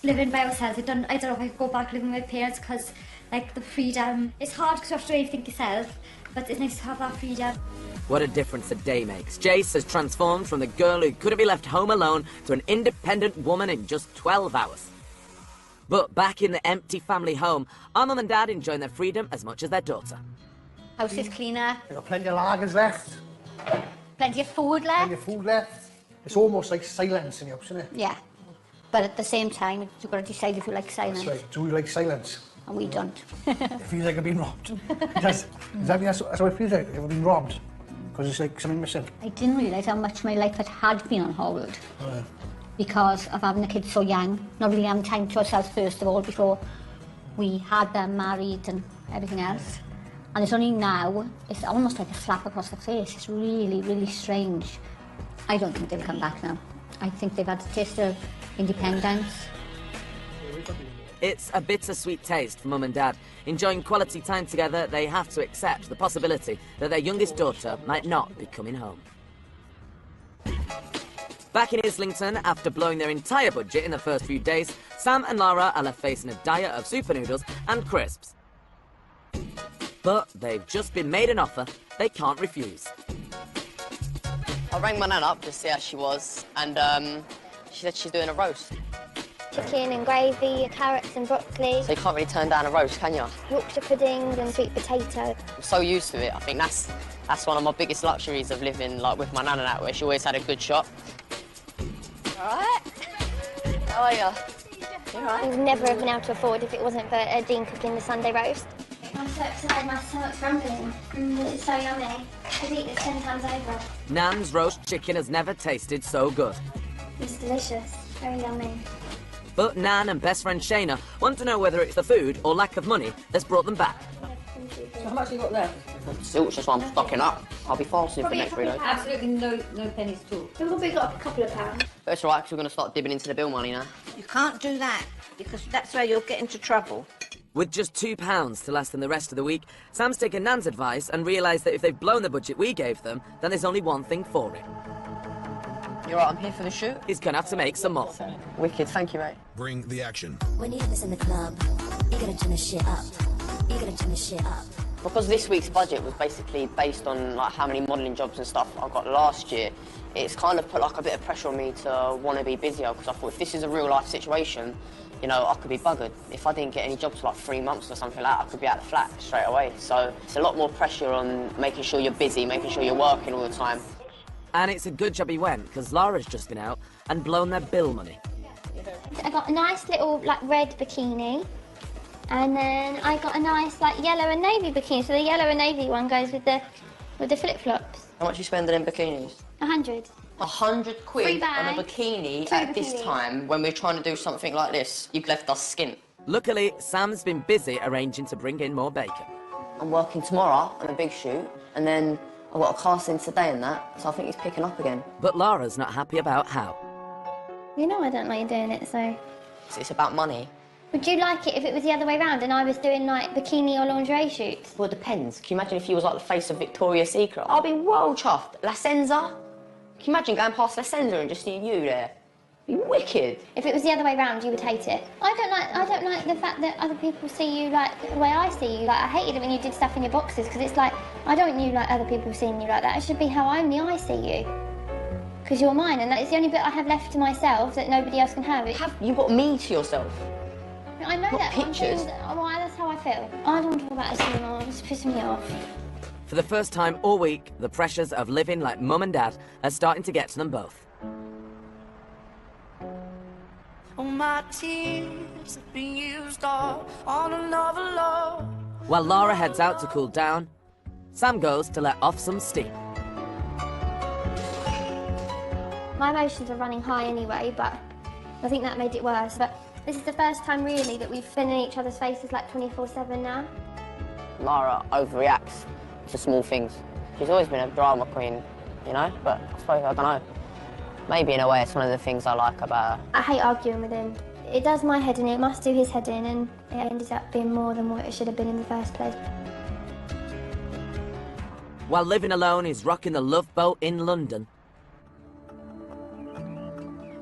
S9: Living by ourselves, I don't know if I could go back living with my parents, because like the freedom, it's hard because you have to do everything yourself, but it's nice to have that freedom.
S1: What a difference a day makes. Jace has transformed from the girl who couldn't be left home alone to an independent woman in just 12 hours. But back in the empty family home, our mum and dad enjoying their freedom as much as their daughter.
S3: House is cleaner.
S5: We've got plenty of lagers left.
S3: Plenty of food left.
S5: Plenty of food left. It's almost like silence in the house, isn't it?
S3: Yeah. But at the same time, you've got to decide if you like silence.
S5: That's right. Do we like silence?
S3: And we don't.
S5: It feels like I've been robbed. Does that mean that's how it feels like? I've been robbed? Because it's like something missing.
S3: I didn't realise how much my life had been on hold.
S5: Oh,
S3: because of having the kids so young, not really having time to ourselves first of all before we had them married and everything else. And it's only now, it's almost like a slap across the face. It's really, really strange. I don't think they'll come back now. I think they've had a taste of independence.
S1: It's a bittersweet taste for mum and dad. Enjoying quality time together, they have to accept the possibility that their youngest daughter might not be coming home. Back in Islington, after blowing their entire budget in the first few days, Sam and Lara are left facing a diet of super noodles and crisps. But they've just been made an offer they can't refuse.
S2: I rang my nan up to see how she was, and she said she's doing a roast.
S6: Chicken and gravy, carrots and broccoli.
S2: So you can't really turn down a roast, can you?
S6: Yorkshire pudding and sweet potato.
S2: I'm so used to it. I think that's one of my biggest luxuries of living like with my nan and that, where she always had a good shop. All right. How are you? You all right?
S6: I would never have been able to afford if it wasn't for Dean cooking the Sunday roast. I'm so excited, my stomach's rumbling. It's so yummy. I'd eat this 10 times over.
S1: Nan's roast chicken has never tasted so good.
S6: It's delicious, very yummy.
S1: But Nan and best friend Shayna want to know whether it's the food or lack of money that's brought them back.
S2: So how much you got there? Still, just why I'm stocking up. I'll be fasting for the next 3 days.
S12: Absolutely no pennies too.
S6: We've probably got a couple of pounds.
S2: But it's all right, because we're going to start dipping into the bill money now.
S12: You can't do that, because that's where you'll get into trouble.
S1: With just £2 to last them the rest of the week, Sam's taken Nan's advice and realised that if they've blown the budget we gave them, then there's only one thing for it.
S2: You're right, I'm here for the shoot.
S1: He's going to have to make some more.
S2: Wicked, thank you, mate.
S13: Bring the action.
S14: When you have this in the club, you gotta turn the shit up. You gotta turn the shit up.
S2: Because this week's budget was basically based on like how many modelling jobs and stuff I got last year, it's kind of put like a bit of pressure on me to want to be busier, because I thought if this is a real life situation, you know, I could be buggered. If I didn't get any jobs for like 3 months or something like that, I could be out of the flat straight away. So it's a lot more pressure on making sure you're busy, making sure you're working all the time.
S1: And it's a good job he went, because Lara's just been out and blown their bill money.
S6: I got a nice little like red bikini, and then I got a nice like yellow and navy bikini. So the yellow and navy one goes with the flip-flops.
S2: How much are you spending in bikinis?
S6: 100.
S2: 100 quid
S6: Free bag.
S2: on a bikini
S6: Two
S2: at this
S6: bikinis.
S2: time when we're trying to do something like this. You've left us skint.
S1: Luckily, Sam's been busy arranging to bring in more bacon.
S2: I'm working tomorrow on a big shoot, and then I've got a casting today and that, so I think he's picking up again.
S1: But Lara's not happy about how.
S6: You know I don't like doing it, so...
S2: It's about money.
S6: Would you like it if it was the other way round and I was doing like bikini or lingerie shoots?
S2: Well, it depends. Can you imagine if you was like the face of Victoria's Secret? I'll be well chuffed. La Senza? Can you imagine going past La Senza and just seeing you there? It'd be wicked.
S6: If it was the other way round, you would hate it. I don't like the fact that other people see you like the way I see you. Like, I hated it when you did stuff in your boxes, because it's like, I don't want you like other people seeing you like that. It should be how only I see you. Because you're mine, and that's the only bit I have left to myself that nobody else can have.
S2: You've got me to yourself.
S6: I know
S2: Not
S6: that.
S2: pictures.
S6: Well, that's how I feel. I don't want to talk about this anymore. It's pissing me off.
S1: For the first time all week, the pressures of living like mum and dad are starting to get to them both.
S10: Oh, my tears have been used all on another love.
S1: While Lara heads out to cool down, Sam goes to let off some steam.
S6: My emotions are running high anyway, but I think that made it worse. But this is the first time really that we've been in each other's faces like 24/7 now.
S2: Lara overreacts to small things. She's always been a drama queen, you know, but I suppose, I don't know. Maybe in a way it's one of the things I like about her.
S6: I hate arguing with him. It does my head in, it must do his head in, and it ended up being more than what it should have been in the first place.
S1: While living alone, he's rocking the Love Boat in London.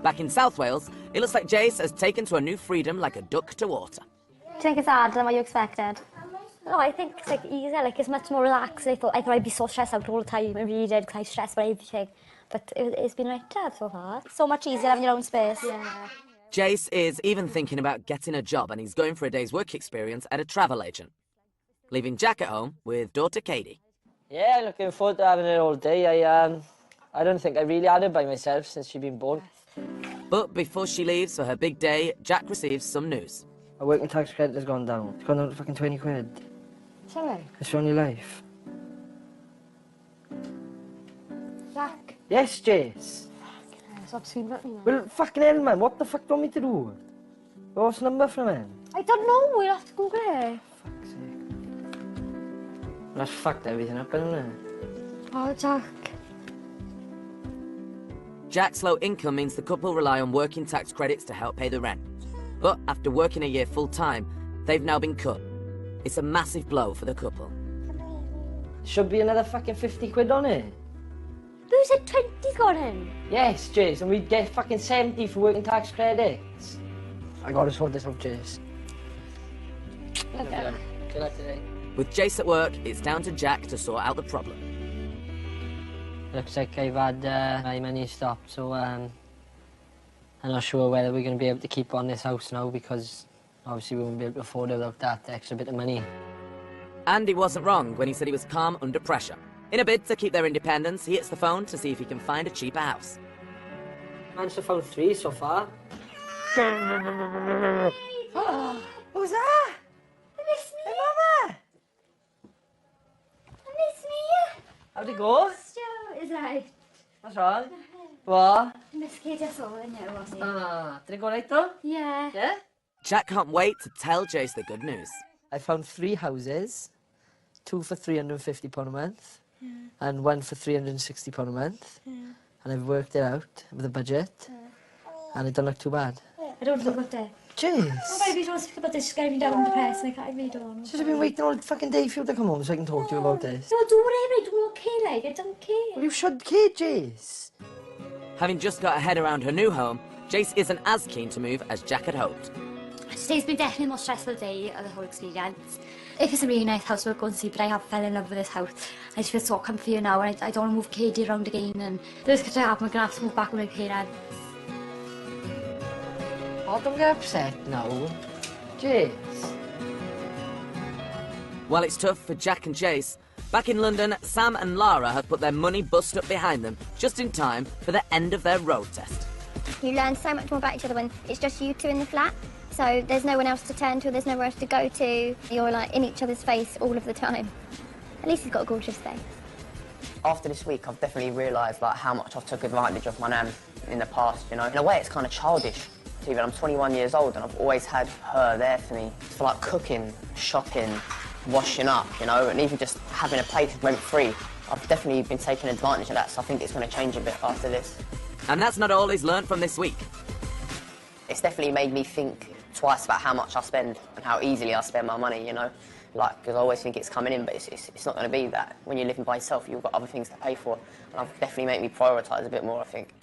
S1: Back in South Wales, it looks like Jace has taken to a new freedom like a duck to water.
S9: Do you think it's harder than what you expected? No, I think it's like easier, like it's much more relaxed. I thought I'd be so stressed out all the time and read it because I stress about everything. But it's been like that so far. So much easier having your own space. Yeah.
S1: Jace is even thinking about getting a job, and he's going for a day's work experience at a travel agent, leaving Jack at home with daughter Katie.
S8: Yeah, looking forward to having it all day. I don't think I really had it by myself since she's been born.
S1: But before she leaves for her big day, Jack receives some news.
S8: Our working tax credit has gone down. It's gone down to fucking 20 quid.
S9: Sorry.
S8: It's your only life.
S9: Jack.
S8: Yes, Jace.
S9: Stop screaming at me, man.
S8: Well, fucking hell, man. What the fuck do you want me to do? What's the number from him?
S9: I don't know. We'll have to Google it.
S8: Fuck's sake. That's fucked everything up, isn't it?
S9: Oh, Jack.
S1: Jack's low income means the couple rely on working tax credits to help pay the rent. But after working a year full-time, they've now been cut. It's a massive blow for the couple.
S8: Should be another fucking 50 quid on it.
S9: Who said 20's got in?
S8: Yes, Jace, and we'd get fucking 70 for working tax credits. I gotta sort this out, Jace.
S9: Okay.
S8: Good luck today.
S1: With Jace at work, it's down to Jack to sort out the problem.
S8: Looks like I've had my money stopped, so I'm not sure whether we're going to be able to keep on this house now, because obviously we won't be able to afford it without that extra bit of money.
S1: And he wasn't wrong when he said he was calm under pressure. In a bid to keep their independence, he hits the phone to see if he can find a cheaper house.
S8: Managed to found 3 so far.
S7: Who's that?
S9: Miss me.
S7: Hey, Mama.
S9: Miss me.
S8: How'd it go?
S9: Joe, is right.
S8: What's wrong? What?
S9: Miss Kate just saw in here, was he?
S8: Did it go right though?
S9: Yeah.
S8: Yeah?
S1: Jack can't wait to tell Jace the good news.
S8: I found 3 houses, 2 for £350 a month, and 1 for £360 a month. And I've worked it out with a budget, and it don't look too bad.
S9: I don't know about that.
S8: Jeez.
S9: Oh, baby, don't speak about this. It's getting me down depressed. I can't read on.
S8: Since I've been waiting all fucking day for you to come home so I can talk to you about this.
S9: No, do whatever. I don't care, like. I don't care.
S8: Well, you should care, Jace.
S1: Having just got her head around her new home, Jace isn't as keen to move as Jack had hoped.
S9: Today's been definitely the most stressful day of the whole experience. If it's a really nice house, we'll go and see, but I have fell in love with this house. I just feel so comfy here now, and I don't want to move Katie around again, and if this could happen, we're going to have to move back with my parents.
S2: Oh, don't get upset now. Jeez.
S1: While it's tough for Jack and Chase, back in London, Sam and Lara have put their money bust up behind them just in time for the end of their road test.
S6: You learn so much more about each other when it's just you two in the flat. So there's no one else to turn to, there's nowhere else to go to. You're like in each other's face all of the time. At least he's got a gorgeous face.
S2: After this week, I've definitely realised like how much I've took advantage of my nan in the past, you know. In a way, it's kind of childish. Even I'm 21 years old and I've always had her there for me. For like cooking, shopping, washing up, you know, and even just having a place rent-free. I've definitely been taking advantage of that, so I think it's going to change a bit after this.
S1: And that's not all he's learned from this week.
S2: It's definitely made me think twice about how much I spend and how easily I spend my money, you know. Like, because I always think it's coming in, but it's not going to be that. When you're living by yourself, you've got other things to pay for. And I've definitely made me prioritise a bit more, I think.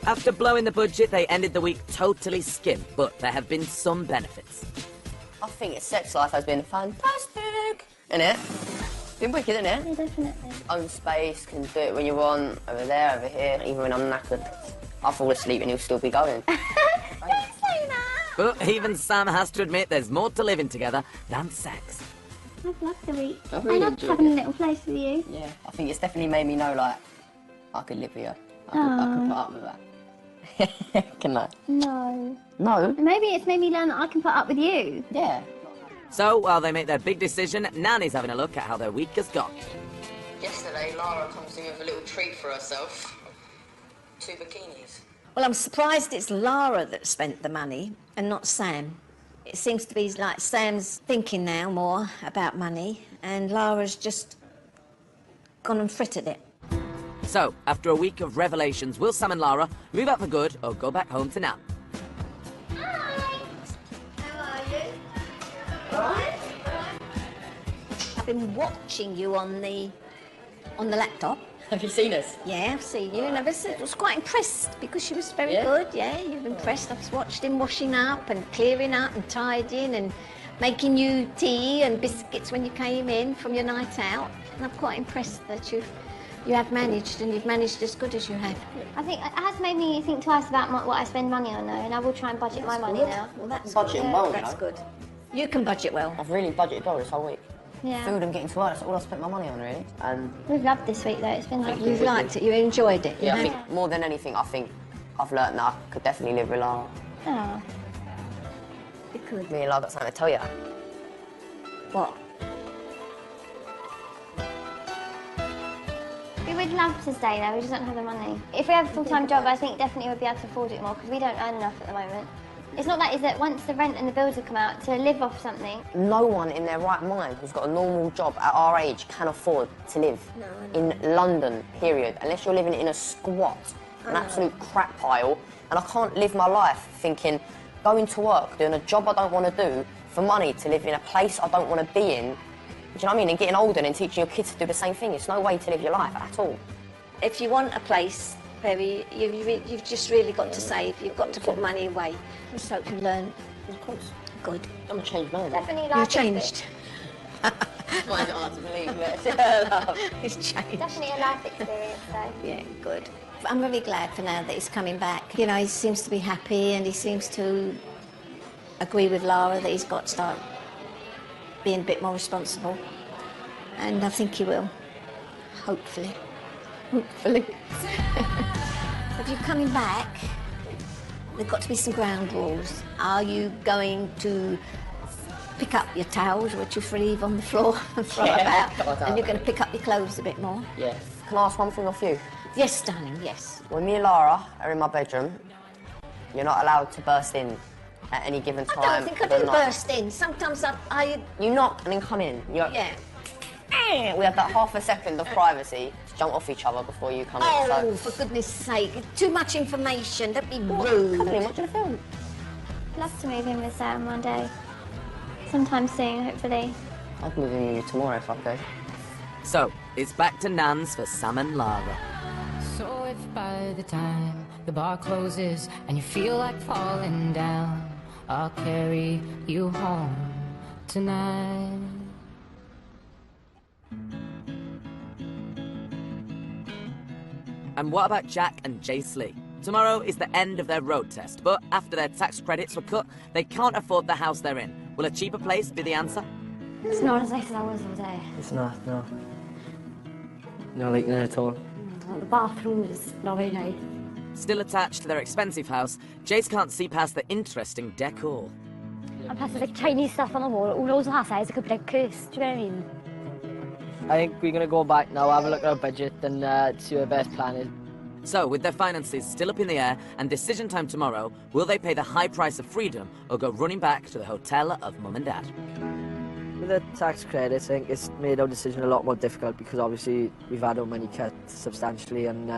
S1: After blowing the budget, they ended the week totally skint, but there have been some benefits.
S2: I think sex life has been fantastic, innit? Been wicked, innit?
S6: Yeah, definitely.
S2: Own space, can do it when you want, over there, over here, even when I'm knackered. I'll fall asleep and he'll still be going.
S6: Don't say that!
S1: But even Sam has to admit there's more to living together than sex.
S6: I've loved the week.
S2: I've really
S6: I loved
S2: enjoyed
S6: having
S2: it.
S6: a little place with you.
S2: Yeah, I think it's definitely made me know, like, I could live here. I could put up with that. Can I?
S6: No.
S2: No?
S6: Maybe it's made me learn that I can put up with you.
S2: Yeah.
S1: So, while they make their big decision, Nanny's having a look at how their week has gone.
S2: Yesterday, Lara comes in with a little treat for herself. 2 bikinis.
S7: Well, I'm surprised it's Lara that spent the money and not Sam. It seems to be like Sam's thinking now more about money and Lara's just gone and frittered it.
S1: So, after a week of revelations, will Sam and Lara move out for good or go back home to Nan?
S6: Hi! How are you?
S7: Right. I've been watching you on the laptop.
S2: Have you seen us?
S7: Yeah, I've seen you, and I was quite impressed because she was very good. Yeah, you've impressed. I've watched him washing up and clearing up and tidying and making you tea and biscuits when you came in from your night out. And I'm quite impressed that you have managed, and you've managed as good as you have.
S6: I think it has made me think twice about what I spend money on, though, and I will try and budget my money now.
S7: Well, that's
S2: Budgeting
S7: good.
S2: well,
S7: That's
S2: you know.
S7: good. You can budget well.
S2: I've really budgeted well this whole week.
S6: Yeah.
S2: Food and getting to work, that's all I spent my money on, really. And
S6: We've loved this week, though. It's been like...
S7: You've liked it. You enjoyed it.
S2: yeah, I
S7: you
S2: think more than anything, I think I've learnt that I could definitely live with Lara.
S6: Oh.
S7: You could.
S2: Me and Lara got something to tell you.
S7: What?
S6: We would love to stay there, we just don't have the money. If we have a full-time job, I think definitely we'd be able to afford it more, because we don't earn enough at the moment. It's not that, is that once the rent and the bills have come out, to live off something...
S2: No one in their right mind who's got a normal job at our age can afford to live in London, period. Unless you're living in a squat, an absolute crap pile. And I can't live my life thinking, going to work, doing a job I don't want to do, for money to live in a place I don't want to be in. Do you know what I mean? And getting older and teaching your kids to do the same thing. It's no way to live your life at all.
S7: If you want a place, Perry, you've just really got to save. You've got to put money away. Just hope you learn.
S2: Of course.
S7: Good.
S2: I'm a changed man.
S6: Definitely
S7: You
S6: like
S7: changed.
S2: Why is it hard to believe that?
S7: He's changed.
S6: Definitely a life experience, though.
S7: Yeah, good. I'm really glad for now that he's coming back. You know, he seems to be happy and he seems to agree with Lara that he's got to start being a bit more responsible. And I think he will. Hopefully. Hopefully. If you're coming back, there've got to be some ground rules. Are you going to pick up your towels, which you leave on the floor and throw about, and you're going to pick up your clothes a bit more?
S2: Yes. Can I ask one thing off you?
S7: Yes, darling, yes.
S2: When me and Lara are in my bedroom, you're not allowed to burst in at any given time.
S7: I don't think I do burst in. Sometimes I...
S2: You knock and then come in. You're...
S7: Yeah.
S2: We have that half a second of privacy to jump off each other before you come in.
S7: Oh,
S2: So...
S7: for goodness sake. Too much information. Don't be rude.
S2: Come in, watch the film.
S6: I'd love to move in with Sam one day. Sometime soon, hopefully.
S2: I'd move in with you tomorrow if I could.
S1: So, it's back to Nan's for Sam and Lara.
S10: So if by the time the bar closes and you feel like falling down, I'll carry you home tonight.
S1: And what about Jack and Jace Lee? Tomorrow is the end of their road test, but after their tax credits were cut, they can't afford the house they're in. Will a cheaper place be the answer?
S9: It's not as nice as ours, is it?
S8: It's not, no. Not liking it at all.
S9: The bathroom is not very nice.
S1: Still attached to their expensive house, Jace can't see past the interesting decor.
S9: And plus there's like Chinese stuff on the wall. Who knows what that says? It could be like cursed, do you know what I mean?
S8: I think we're going to go back now, have a look at our budget and see what the best plan is.
S1: So, with their finances still up in the air and decision time tomorrow, will they pay the high price of freedom or go running back to the hotel of Mum and Dad?
S8: With the tax credits, I think it's made our decision a lot more difficult because obviously we've had our money cut substantially and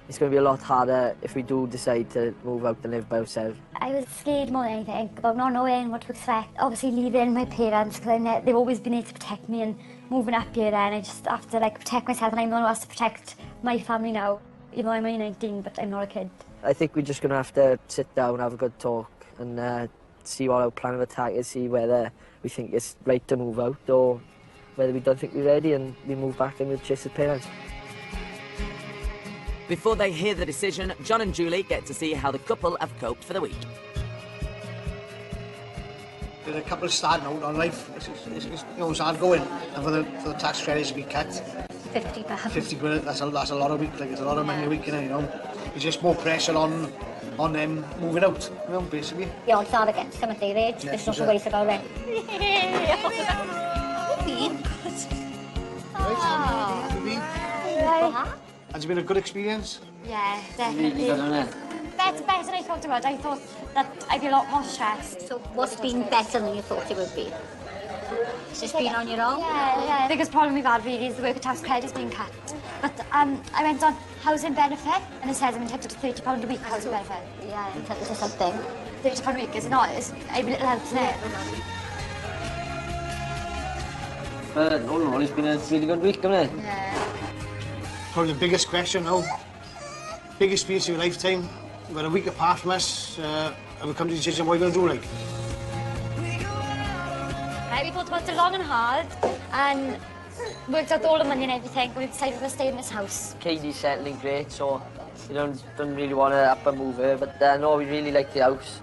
S8: it's going to be a lot harder if we do decide to move out and live by ourselves.
S9: I was scared more than anything about not knowing what to expect. Obviously leaving my parents because they've always been able to protect me, and moving up here then I just have to like protect myself, and I'm the one who has to protect my family now. You know, I'm only 19 but I'm not a kid.
S8: I think we're just going to have to sit down, have a good talk and see what our plan of attack is, see whether we think it's right to move out or whether we don't think we're ready and we move back in with Chase's parents.
S1: Before they hear the decision, John and Julie get to see how the couple have coped for the week.
S5: There's a couple starting out on life. It's hard going, and for the tax credits to be cut.
S3: 50 pounds.
S5: 50 quid, that's a lot of week, like it's a lot of money a week, you know. It's just more pressure on them moving out, you know, basically.
S3: The odds are against them at their age.
S5: Yeah,
S3: There's no way to go in.
S5: Has it been a good experience?
S9: Yeah, definitely.
S8: Really good, isn't it?
S9: Better than I thought it would. I thought that I'd be a lot more stressed.
S3: So what's been better than you thought it would be? It's just being on your own?
S9: Yeah. The biggest problem we've had really is the worker tax credit is being cut. But I went on housing benefit and it says I'm entitled to £30 a week housing benefit.
S3: Yeah, entitled to something.
S9: £30 a week, is it not? It's every little help, isn't it?
S8: But all in all, it's been a really good week, hasn't it?
S9: Yeah.
S5: Probably the biggest question now. Big experience of your lifetime. We're a week apart from us. Have we come to the decision what we're going to do, like?
S9: We thought about it long and hard and worked out all the money and everything, but we decided we're going to stay in this house.
S8: Katie's settling great, so we don't really want to up and move her, but no, we really like the house.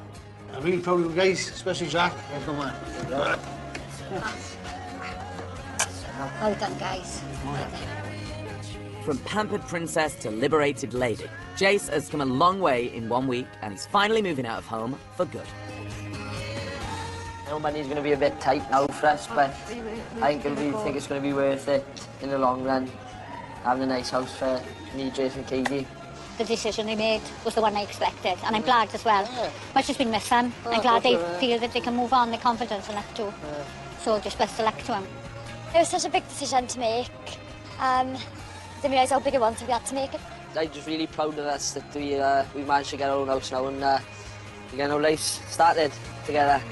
S5: I'm really proud of you guys, especially Jack. Come on.
S3: Well done, guys.
S1: From pampered princess to liberated lady, Jace has come a long way in 1 week and he's finally moving out of home for good.
S8: I know money's going to be a bit tight now for us, but I think it's going to be worth it in the long run, having a nice house for me, Jace and Katie.
S3: The decision they made was the one I expected, and I'm glad as well. Much has been missed them. I'm glad they feel that they can move on, they're confident enough to. So just best of luck to them.
S9: It was such a big decision to make. Didn't realise how big it was to be able to make it.
S8: I'm just really proud of us that we managed to get our own house now and we're getting our lives started together.